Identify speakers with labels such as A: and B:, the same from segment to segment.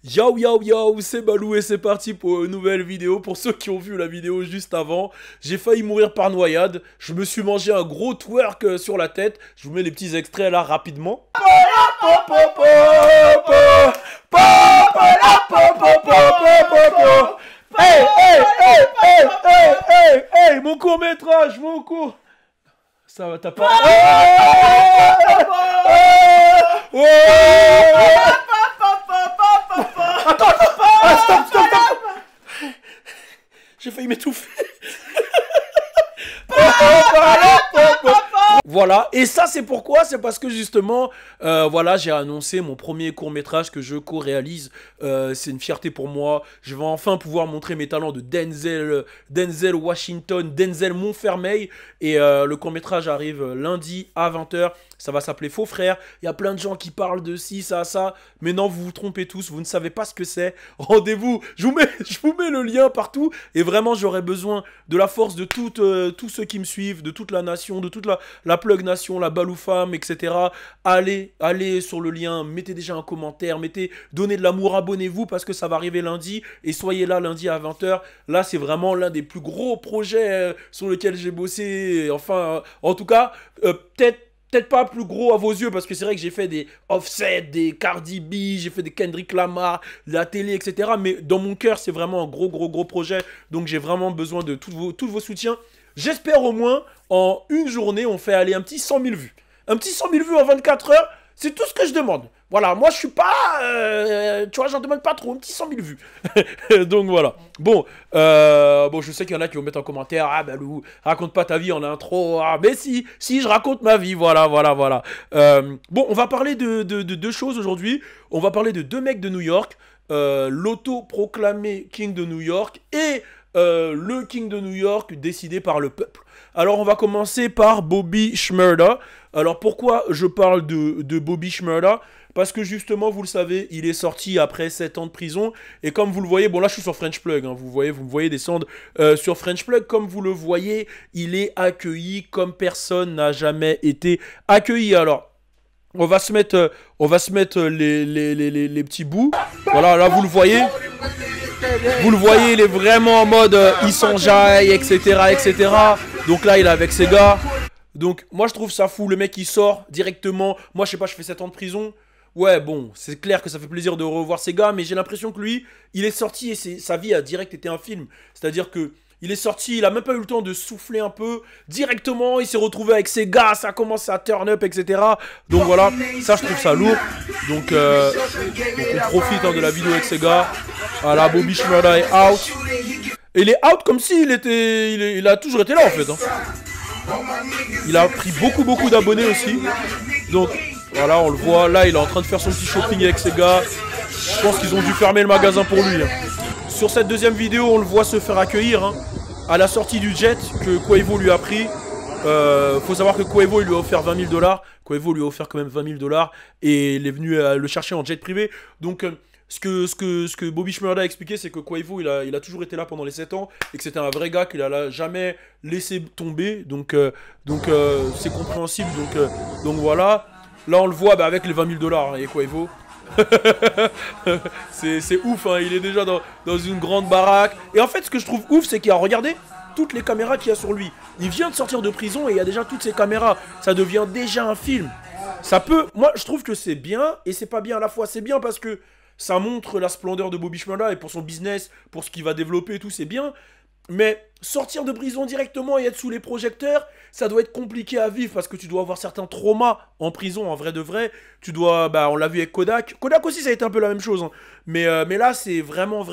A: Yo yo yo, c'est Balou et c'est parti pour une nouvelle vidéo. Pour ceux qui ont vu la vidéo juste avant, j'ai failli mourir par noyade. Je me suis mangé un gros twerk sur la tête. Je vous mets les petits extraits là rapidement. Hey, hey, hey, hey, hey, hey, hey, mon court métrage, mon court. Ça va, t'as pas. J'ai failli m'étouffer. Voilà, et ça c'est pourquoi? C'est parce que justement, voilà, j'ai annoncé mon premier court-métrage que je co-réalise. C'est une fierté pour moi. Je vais enfin pouvoir montrer mes talents de Denzel Washington, Denzel Montfermeil. Et le court-métrage arrive lundi à 20h. Ça va s'appeler Faux Frères. Il y a plein de gens qui parlent de ci, ça. Mais non, vous vous trompez tous, vous ne savez pas ce que c'est. Rendez-vous, je vous mets le lien partout. Et vraiment, j'aurai besoin de la force de tous ceux qui me suivent, de toute la nation, de toute la Plug Nation, la Balou Fam, etc. Allez sur le lien, mettez déjà un commentaire, donnez de l'amour, abonnez-vous parce que ça va arriver lundi. Et soyez là lundi à 20h. Là, c'est vraiment l'un des plus gros projets sur lesquels j'ai bossé. Enfin, en tout cas, peut-être pas plus gros à vos yeux, parce que c'est vrai que j'ai fait des Offset, des Cardi B, j'ai fait des Kendrick Lamar, la télé, etc. Mais dans mon cœur, c'est vraiment un gros projet. Donc j'ai vraiment besoin de tous vos soutiens. J'espère au moins, en une journée, on fait aller un petit 100 000 vues. Un petit 100 000 vues en 24 heures, c'est tout ce que je demande. Voilà, moi je suis pas... tu vois, j'en demande pas trop, un petit 100 000 vues. Donc voilà. Bon, je sais qu'il y en a qui vont mettre en commentaire, ah Balou, raconte pas ta vie en intro. Ah, mais si, je raconte ma vie, voilà. Bon, on va parler de deux choses aujourd'hui. On va parler de deux mecs de New York, l'auto-proclamé King de New York et le King de New York décidé par le peuple. Alors on va commencer par Bobby Shmurda. Alors pourquoi je parle de Bobby Shmurda? Parce que justement, vous le savez, il est sorti après 7 ans de prison. Et comme vous le voyez, bon là je suis sur French Plug, hein, vous me voyez descendre sur French Plug. Comme vous le voyez, il est accueilli comme personne n'a jamais été accueilli. Alors, on va se mettre les petits bouts. Voilà, là vous le voyez. Vous le voyez, il est vraiment en mode il s'enjaille, etc. Donc là, il est avec ses gars. Donc moi, je trouve ça fou. Le mec, il sort directement. Moi, je sais pas, je fais 7 ans de prison. Ouais, bon, c'est clair que ça fait plaisir de revoir ses gars. Mais j'ai l'impression que lui, il est sorti et sa vie a direct été un film. C'est-à-dire que il est sorti, il a même pas eu le temps de souffler un peu. Directement, il s'est retrouvé avec ses gars, ça a commencé à turn up, etc. Donc voilà, ça je trouve ça lourd. Donc on profite de la vidéo avec ses gars. Voilà, Bobby Shmurda est out. Et il est out comme s'il il a toujours été là en fait. Hein. Il a pris beaucoup d'abonnés aussi. Donc voilà, on le voit. Là, il est en train de faire son petit shopping avec ses gars. Je pense qu'ils ont dû fermer le magasin pour lui. Hein. Sur cette deuxième vidéo, on le voit se faire accueillir hein, à la sortie du jet que Quavo lui a pris. Faut savoir que Quavo il lui a offert 20 000 $. Quavo lui a offert quand même 20 000 $ et il est venu le chercher en jet privé. Donc ce que Bobby Shmurda a expliqué, c'est que Quavo il a toujours été là pendant les 7 ans et que c'était un vrai gars qu'il a jamais laissé tomber. Donc c'est compréhensible. Donc voilà. Là on le voit avec les 20 000 $ hein, et Quavo. c'est ouf, hein, il est déjà dans une grande baraque. Et en fait, ce que je trouve ouf, c'est qu'il a regardé toutes les caméras qu'il y a sur lui. Il vient de sortir de prison et il y a déjà toutes ces caméras. Ça devient déjà un film. Ça peut... Moi, je trouve que c'est bien et c'est pas bien à la fois. C'est bien parce que ça montre la splendeur de Bobby Shmurda et pour son business, pour ce qu'il va développer et tout, c'est bien. Mais sortir de prison directement et être sous les projecteurs, ça doit être compliqué à vivre parce que tu dois avoir certains traumas en prison, en vrai de vrai. Tu dois, on l'a vu avec Kodak. Kodak aussi, ça a été un peu la même chose. Hein. Mais là, c'est vraiment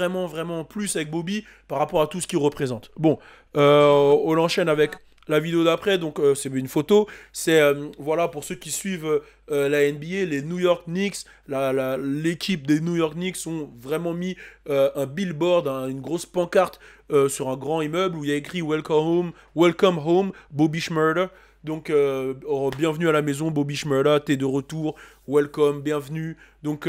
A: plus avec Bobby par rapport à tout ce qu'il représente. Bon, on enchaîne avec la vidéo d'après, donc c'est une photo. C'est, voilà, pour ceux qui suivent la NBA, les New York Knicks, l'équipe des New York Knicks ont vraiment mis un billboard, une grosse pancarte sur un grand immeuble où il y a écrit Welcome Home, Bobby Shmurda. Donc, bienvenue à la maison, Bobby Shmurda, t'es de retour, welcome, bienvenue. Donc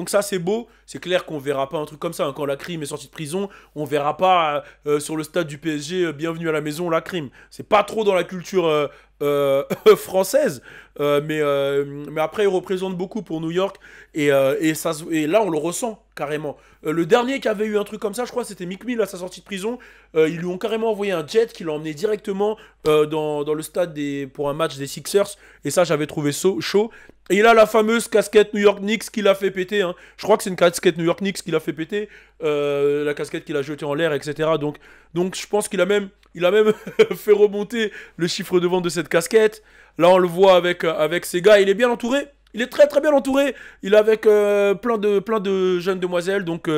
A: ça, c'est beau. C'est clair qu'on verra pas un truc comme ça. Hein. Quand la crime est sortie de prison, on verra pas sur le stade du PSG, bienvenue à la maison, la crime. C'est pas trop dans la culture française. Mais après, il représente beaucoup pour New York. Et là, on le ressent carrément. Le dernier qui avait eu un truc comme ça, je crois, c'était Meek Mill à sa sortie de prison. Ils lui ont carrément envoyé un jet qui l'a emmené directement dans le stade pour un match des Sixers. Et ça, j'avais trouvé chaud. Et il a la fameuse casquette New York Knicks qui l'a fait péter. Hein. Je crois que c'est une casquette New York Knicks qui l'a fait péter. La casquette qu'il a jetée en l'air, etc. Donc je pense qu'il a même fait remonter le chiffre de vente de cette casquette. Là, on le voit avec ses gars. Il est bien entouré. Il est très très bien entouré. Il est avec plein de jeunes demoiselles. Donc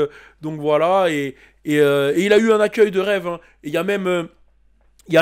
A: voilà. Et il a eu un accueil de rêve. Hein. Et il y a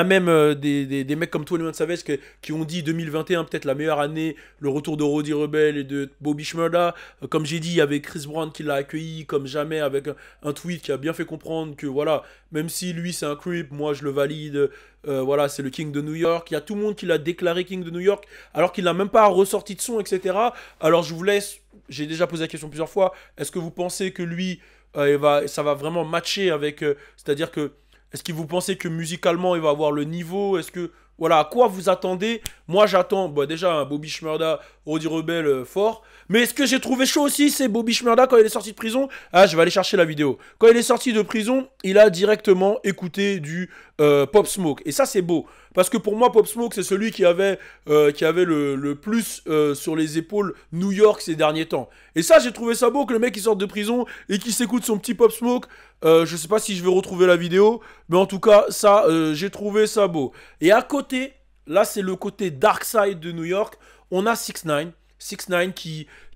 A: même des mecs comme 21 Savage qui ont dit 2021 peut-être la meilleure année, le retour de Roddy Rebel et de Bobby Shmurda. Comme j'ai dit, il y avait Chris Brown qui l'a accueilli comme jamais avec un tweet qui a bien fait comprendre que voilà, même si lui c'est un creep, moi je le valide. Voilà, c'est le King de New York. Il y a tout le monde qui l'a déclaré King de New York alors qu'il n'a même pas ressorti de son, etc. Alors je vous laisse, j'ai déjà posé la question plusieurs fois, est-ce que vous pensez que lui, ça va vraiment matcher avec... c'est-à-dire que est-ce que vous pensez que musicalement il va avoir le niveau? Est-ce que voilà, à quoi vous attendez? Moi j'attends déjà un Bobby Shmurda, Roddy Rebel fort. Mais ce que j'ai trouvé chaud aussi, c'est Bobby Shmurda quand il est sorti de prison. Ah, je vais aller chercher la vidéo. Quand il est sorti de prison, il a directement écouté du Pop Smoke. Et ça c'est beau. Parce que pour moi, Pop Smoke, c'est celui qui avait le plus sur les épaules New York ces derniers temps. Et ça, j'ai trouvé ça beau que le mec il sorte de prison et qu'il s'écoute son petit Pop Smoke. Je sais pas si je vais retrouver la vidéo, mais en tout cas, ça, j'ai trouvé ça beau. Et à côté, là, c'est le côté dark side de New York. On a 6ix9ine. 6ix9ine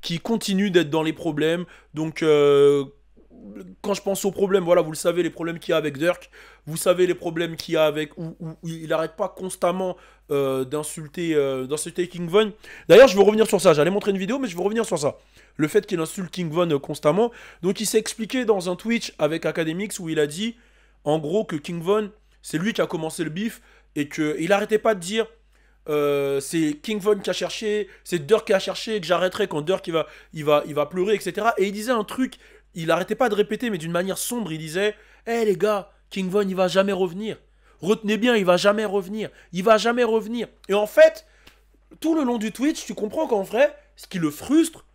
A: qui continue d'être dans les problèmes. Donc, quand je pense aux problèmes, voilà, vous le savez, les problèmes qu'il y a avec Durk, vous savez les problèmes qu'il y a avec, où il n'arrête pas constamment d'insulter King Von. D'ailleurs, je veux revenir sur ça, j'allais montrer une vidéo, mais je veux revenir sur ça. Le fait qu'il insulte King Von constamment. Donc il s'est expliqué dans un Twitch avec Academics où il a dit, en gros, que King Von, c'est lui qui a commencé le beef, et qu'il n'arrêtait pas de dire... c'est King Von qui a cherché, c'est Durk qui a cherché, que j'arrêterai quand Durk il va pleurer, etc. Et il disait un truc, il arrêtait pas de répéter, mais d'une manière sombre, il disait hey, les gars, King Von il va jamais revenir. Retenez bien, il va jamais revenir. Il va jamais revenir. Et en fait, tout le long du Twitch, tu comprends qu'en vrai, ce qui le frustre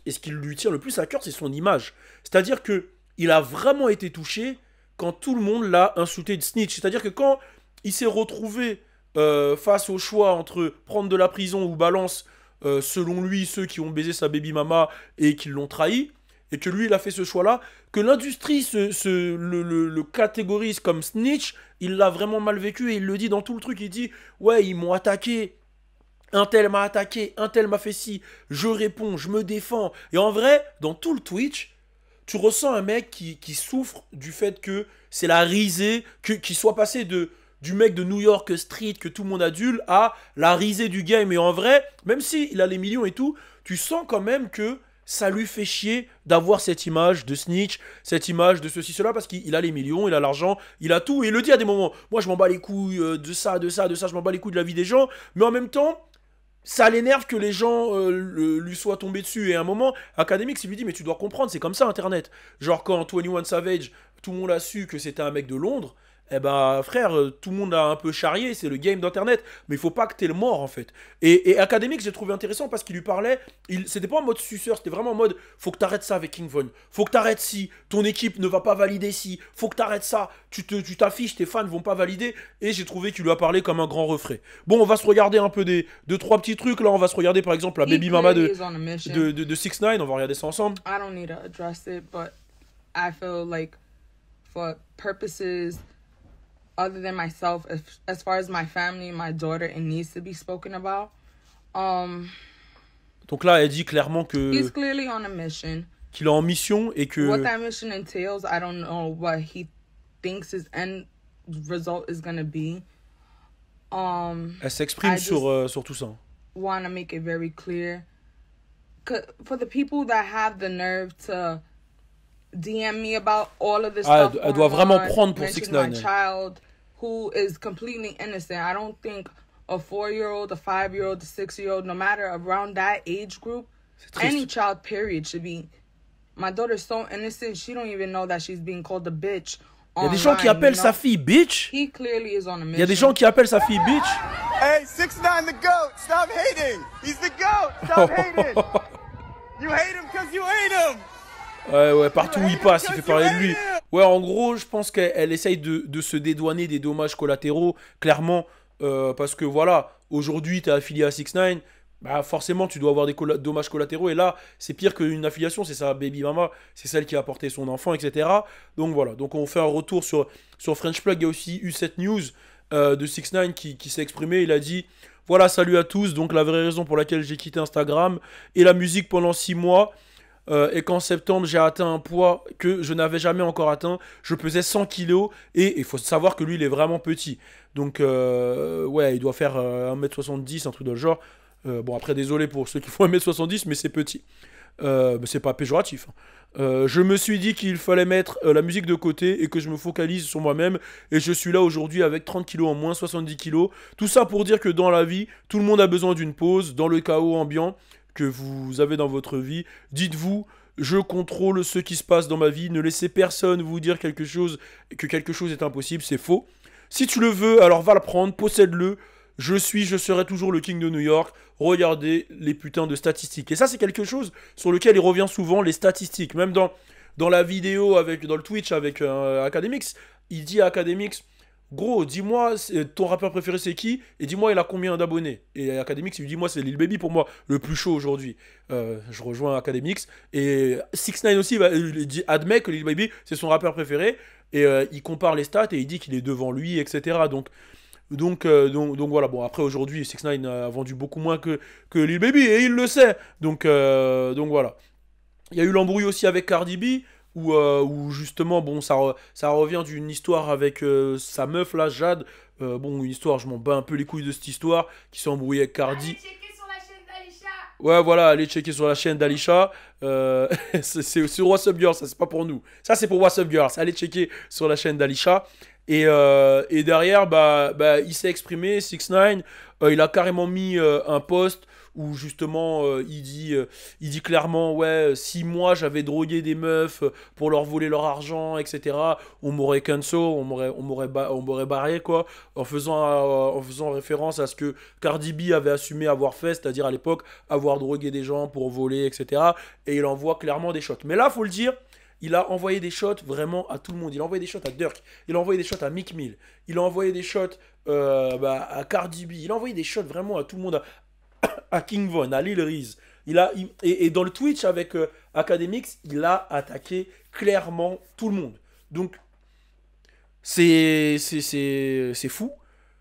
A: et ce qui lui tire le plus à cœur, c'est son image. C'est-à-dire que il a vraiment été touché quand tout le monde l'a insulté de snitch. C'est-à-dire que quand il s'est retrouvé face au choix entre prendre de la prison ou balance, selon lui, ceux qui ont baisé sa baby mama et qui l'ont trahi, et que lui, il a fait ce choix-là, que l'industrie le catégorise comme snitch, il l'a vraiment mal vécu, et il le dit dans tout le truc, il dit « Ouais, ils m'ont attaqué, un tel m'a attaqué, un tel m'a fait ci, je réponds, je me défends. » Et en vrai, dans tout le Twitch, tu ressens un mec qui souffre du fait que c'est la risée, qu'il soit passé du mec de New York Street que tout le monde adule à la risée du game. Et en vrai, même s'il a les millions et tout, tu sens quand même que ça lui fait chier d'avoir cette image de snitch, cette image de ceci, cela, parce qu'il a les millions, il a l'argent, il a tout. Et il le dit à des moments, moi je m'en bats les couilles de ça, je m'en bats les couilles de la vie des gens. Mais en même temps, ça l'énerve que les gens lui soient tombés dessus. Et à un moment, Academics, il lui dit, mais tu dois comprendre, c'est comme ça Internet. Genre quand 21 Savage, tout le monde a su que c'était un mec de Londres, eh ben frère, tout le monde a un peu charrié, c'est le game d'internet, mais il faut pas que t'aies le mort en fait. Et Academics, j'ai trouvé intéressant parce qu'il lui parlait, c'était pas en mode suceur, c'était vraiment en mode faut que t'arrêtes ça avec King Von, faut que t'arrêtes si, ton équipe ne va pas valider si, faut que t'arrêtes ça, tu t'affiches, tes fans vont pas valider, et j'ai trouvé qu'il lui a parlé comme un grand refrain. Bon, on va se regarder un peu deux, trois petits trucs, là on va se regarder par exemple la Baby Mama de 6ix9ine, on va regarder ça ensemble.
B: I don't need to address it, but I feel like for purposes other than myself, as far as my family and my daughter, it needs to be spoken about.
A: Donc là, elle dit clairement que
B: he's clearly on a mission.
A: Qu'il est en mission et que
B: what that mission entails, I don't know what he thinks his end result is gonna be.
A: Elle s'exprime sur tout ça.
B: Want to make it very clear, for the people that have the nerve to DM me about all of this stuff.
A: Elle doit vraiment prendre pour 6ix9ine.
B: My child, who is completely innocent. I don't think a 4-year-old, a 5-year-old, a 6-year-old, no matter around that age group, any child, period, should be. My daughter's so innocent, she don't even know that she's being called a bitch.
A: Il y a des gens qui appellent sa fille bitch.
B: He clearly is on a mission.
A: Il y a des gens qui appellent sa fille bitch.
C: Hey, 6ix9ine the GOAT. Stop hating. He's the GOAT. Stop hating. You hate him because you hate him.
A: Ouais, partout où il passe, il fait parler de lui. Ouais, en gros, je pense qu'elle essaye de se dédouaner des dommages collatéraux, clairement, parce que voilà, aujourd'hui, t'es affilié à 6ix9ine, bah forcément, tu dois avoir des dommages collatéraux, et là, c'est pire qu'une affiliation, c'est sa baby mama, c'est celle qui a apporté son enfant, etc. Donc voilà, donc on fait un retour sur French Plug. Il y a aussi eu cette news de 6ix9ine qui s'est exprimé, il a dit... Voilà, salut à tous, donc la vraie raison pour laquelle j'ai quitté Instagram et la musique pendant 6 mois... et qu'en septembre j'ai atteint un poids que je n'avais jamais encore atteint. Je pesais 100 kilos et il faut savoir que lui il est vraiment petit. Donc ouais, il doit faire 1m70, un truc dans le genre. Bon après désolé pour ceux qui font 1m70 mais c'est petit. C'est pas péjoratif. Je me suis dit qu'il fallait mettre la musique de côté et que je me focalise sur moi-même. Et je suis là aujourd'hui avec 30 kilos en moins, 70 kilos. Tout ça pour dire que dans la vie, tout le monde a besoin d'une pause. Dans le chaos ambiant que vous avez dans votre vie, dites-vous, je contrôle ce qui se passe dans ma vie, ne laissez personne vous dire que quelque chose est impossible, c'est faux. Si tu le veux, alors va le prendre, possède-le. Je serai toujours le king de New York. Regardez les putains de statistiques. Et ça, c'est quelque chose sur lequel il revient souvent, les statistiques. Même dans la vidéo, dans le Twitch avec Akademiks, il dit à Akademiks, gros, dis-moi, ton rappeur préféré c'est qui? Et dis-moi, il a combien d'abonnés? Et Akademiks, il lui dit, moi, c'est Lil Baby pour moi, le plus chaud aujourd'hui. Je rejoins Akademiks. Et 6ix9ine aussi, il admet que Lil Baby, c'est son rappeur préféré. Et il compare les stats et il dit qu'il est devant lui, etc. Donc voilà, bon, après aujourd'hui, 6ix9ine a vendu beaucoup moins que Lil Baby et il le sait. Donc voilà. Il y a eu l'embrouille aussi avec Cardi B. Où justement, bon, ça revient d'une histoire avec sa meuf là, Jade. Bon, une histoire, je m'en bats un peu les couilles de cette histoire, qui s'est embrouillée avec Cardi.
D: Allez checker sur la chaîne d'Alisha.
A: Ouais, voilà, allez checker sur la chaîne d'Alisha. C'est sur What's Up Girls, ça c'est pas pour nous. Ça c'est pour What's Up Girls. Allez checker sur la chaîne d'Alisha. Et derrière, il s'est exprimé, 6ix9ine. Il a carrément mis un post où justement il dit clairement, ouais, si moi j'avais drogué des meufs pour leur voler leur argent, etc., on m'aurait cancel, on m'aurait barré, quoi, en faisant référence à ce que Cardi B avait assumé avoir fait, c'est-à-dire à l'époque avoir drogué des gens pour voler, etc. Et il envoie clairement des shots. Mais là, faut le dire, il a envoyé des shots vraiment à tout le monde. Il a envoyé des shots à Durk, il a envoyé des shots à Meek Mill, il a envoyé des shots à Cardi B, il a envoyé des shots vraiment à tout le monde, à King Von, à Lil Reese. Et dans le Twitch avec Akademiks, il a attaqué clairement tout le monde. Donc, c'est fou.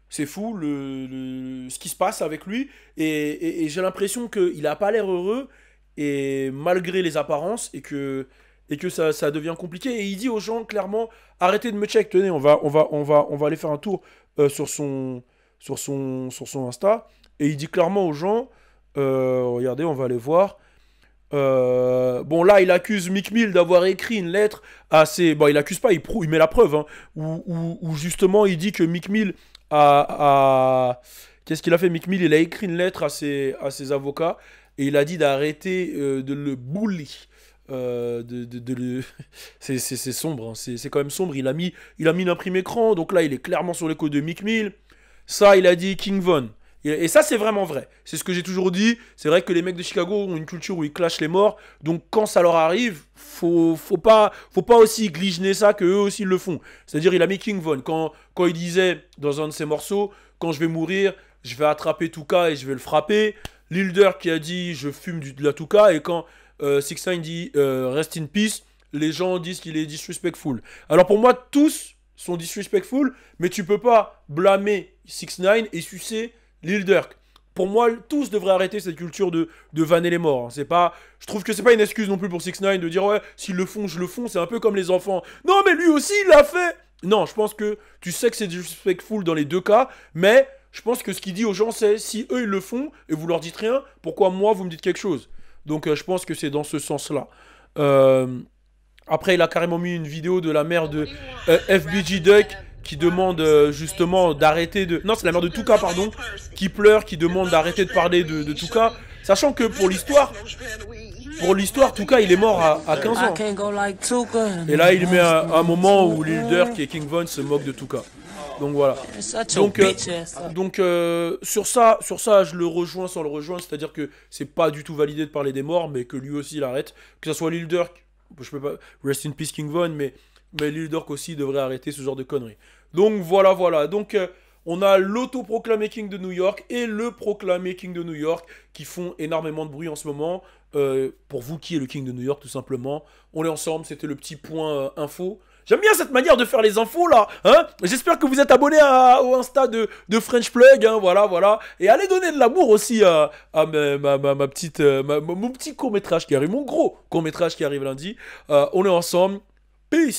A: C'est fou ce qui se passe avec lui. Et j'ai l'impression qu'il n'a pas l'air heureux, et malgré les apparences, et que ça devient compliqué. Et il dit aux gens clairement, arrêtez de me check. Tenez, on va aller faire un tour sur son Insta. Et il dit clairement aux gens, regardez, on va aller voir. Bon, là, il accuse Meek Mill d'avoir écrit une lettre à ses... Bon, il accuse pas, il met la preuve, hein, où justement, il dit que Meek Mill Qu'est-ce qu'il a fait, Meek Mill? Il a écrit une lettre à ses avocats, et il a dit d'arrêter de le bully. C'est sombre, hein, c'est quand même sombre. Il a mis une imprime écran, donc là, il est clairement sur les côtes de Meek Mill. Ça, il a dit King Von. Et ça, c'est vraiment vrai. C'est ce que j'ai toujours dit. C'est vrai que les mecs de Chicago ont une culture où ils clashent les morts. Donc, quand ça leur arrive, faut pas aussi gligner ça que eux aussi le font. C'est-à-dire, il a mis King Von. Quand il disait dans un de ses morceaux, quand je vais mourir, je vais attraper Tuka et je vais le frapper. Lil Durk qui a dit, je fume de la Tuka. Et quand 6ix9ine dit, rest in peace, les gens disent qu'il est disrespectful. Alors, pour moi, tous sont disrespectful, mais tu peux pas blâmer 6ix9ine et sucer Lil Durk. Pour moi, tous devraient arrêter cette culture de vanner les morts. Hein. Je trouve que c'est pas une excuse non plus pour 6ix9ine de dire ouais, s'ils le font, je le font. C'est un peu comme les enfants. Non, mais lui aussi, il l'a fait. Non, je pense que tu sais que c'est disrespectful dans les deux cas, mais je pense que ce qu'il dit aux gens, c'est si eux ils le font et vous leur dites rien, pourquoi moi vous me dites quelque chose? Donc je pense que c'est dans ce sens-là. Après, il a carrément mis une vidéo de la mère de FBG Duck qui demande justement d'arrêter de... Non, c'est la mère de Tuka, pardon, qui pleure, qui demande d'arrêter de parler de Tuka, sachant que pour l'histoire, Tuka, il est mort à 15 ans. Et là, il met un moment où Lil Durk et King Von se moquent de Tuka. Donc voilà. Donc sur ça, je le rejoins sans le rejoindre, c'est-à-dire que c'est pas du tout validé de parler des morts, mais que lui aussi il arrête. Que ça soit Lil Durk, je peux pas, rest in peace King Von, mais Lil Durk aussi devrait arrêter ce genre de conneries. Donc voilà. Donc on a l'autoproclamé King de New York et le proclamé King de New York qui font énormément de bruit en ce moment. Pour vous, qui est le King de New York, tout simplement. On est ensemble, c'était le petit point info. J'aime bien cette manière de faire les infos là, hein. J'espère que vous êtes abonnés au Insta de French Plug, hein, voilà. Et allez donner de l'amour aussi à ma petite, mon petit court-métrage qui arrive, mon gros court-métrage qui arrive lundi. On est ensemble. Peace.